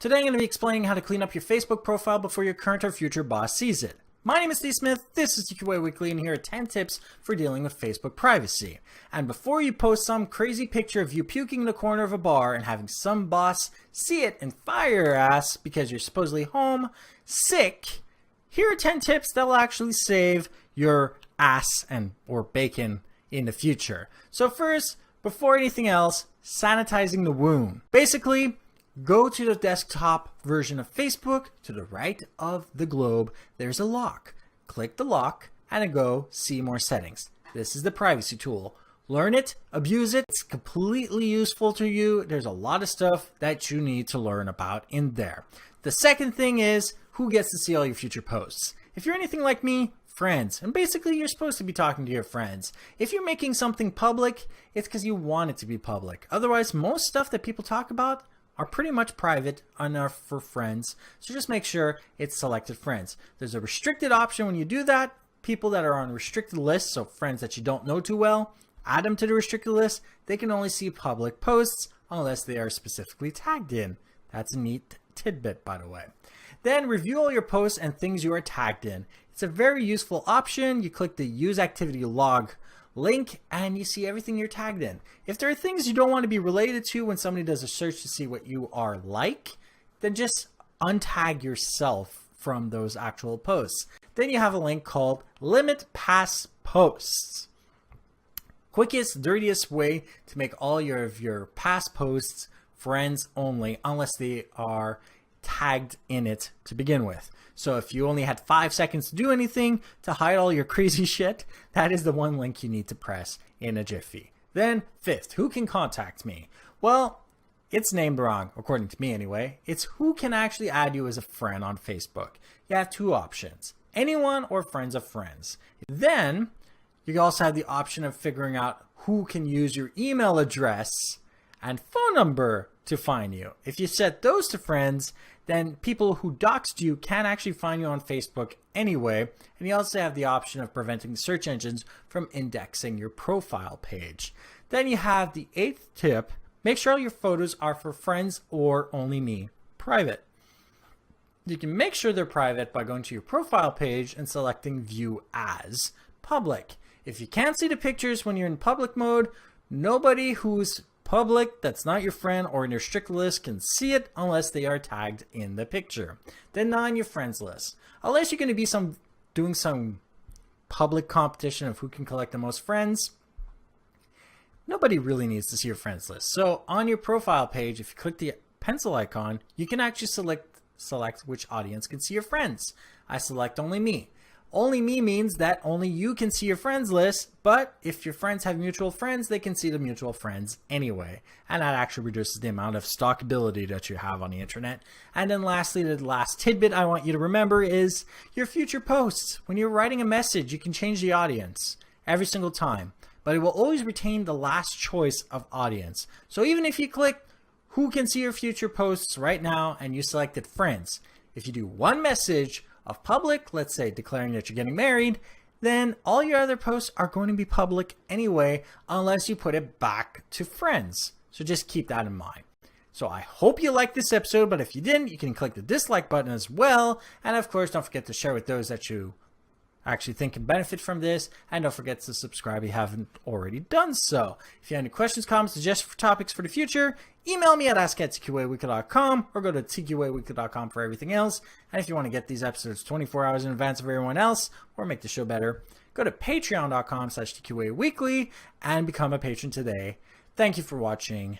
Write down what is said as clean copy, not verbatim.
Today I'm going to be explaining how to clean up your Facebook profile before your current or future boss sees it. My name is Steve Smith, this is TQA Weekly, and here are 10 tips for dealing with Facebook privacy. And before you post some crazy picture of you puking in the corner of a bar and having some boss see it and fire your ass because you're supposedly home sick, here are 10 tips that will actually save your ass and or bacon in the future. So first, before anything else, sanitizing the wound. Basically, go to the desktop version of Facebook. To the right of the globe, there's a lock. Click the lock and then go see more settings. This is the privacy tool. Learn it, abuse it. It's completely useful to you. There's a lot of stuff that you need to learn about in there. The second thing is who gets to see all your future posts. If you're anything like me, friends. And basically, you're supposed to be talking to your friends. If you're making something public, it's because you want it to be public. Otherwise, most stuff that people talk about are pretty much private enough for friends. So just make sure it's selected friends. There's a restricted option when you do that. People that are on restricted lists, so friends that you don't know too well, add them to the restricted list. They can only see public posts unless they are specifically tagged in. That's a neat tidbit, by the way. Then review all your posts and things you are tagged in. It's a very useful option. You click the use activity log link and you see everything you're tagged in. If there are things you don't want to be related to when somebody does a search to see what you are like, then just untag yourself from those actual posts. Then you have a link called limit past posts. Quickest, dirtiest way to make all of your past posts friends only unless they are tagged in it to begin with. So if you only had 5 seconds to do anything to hide all your crazy shit, that is the one link you need to press in a jiffy. Then fifth, who can contact me? Well, it's named wrong, according to me anyway. It's who can actually add you as a friend on Facebook. You have two options, anyone or friends of friends. Then you also have the option of figuring out who can use your email address and phone number to find you. If you set those to friends, then people who doxed you can actually find you on Facebook anyway. And you also have the option of preventing search engines from indexing your profile page. Then you have the eighth tip, make sure all your photos are for friends or only me, private. You can make sure they're private by going to your profile page and selecting view as public. If you can't see the pictures when you're in public mode, nobody who's public that's not your friend or in your strict list can see it unless they are tagged in the picture. Then not on your friends list. Unless you're going to be doing some public competition of who can collect the most friends, nobody really needs to see your friends list. So on your profile page, if you click the pencil icon, you can actually select which audience can see your friends. I select only me. Only me means that only you can see your friends list, but if your friends have mutual friends, they can see the mutual friends anyway. And that actually reduces the amount of stalkability that you have on the internet. And then lastly, the last tidbit I want you to remember is your future posts. When you're writing a message, you can change the audience every single time, but it will always retain the last choice of audience. So even if you click who can see your future posts right now and you selected friends, if you do one message of public, let's say declaring that you're getting married, then all your other posts are going to be public anyway, unless you put it back to friends. So just keep that in mind. So I hope you liked this episode, but if you didn't, you can click the dislike button as well. And of course, don't forget to share with those that you actually think can benefit from this. And don't forget to subscribe if you haven't already done so. If you have any questions, comments, suggestions for topics for the future, email me at ask@tqaweekly.com or go to tqaweekly.com for everything else. And if you want to get these episodes 24 hours in advance of everyone else or make the show better, go to patreon.com/tqaweekly and become a patron today. Thank you for watching.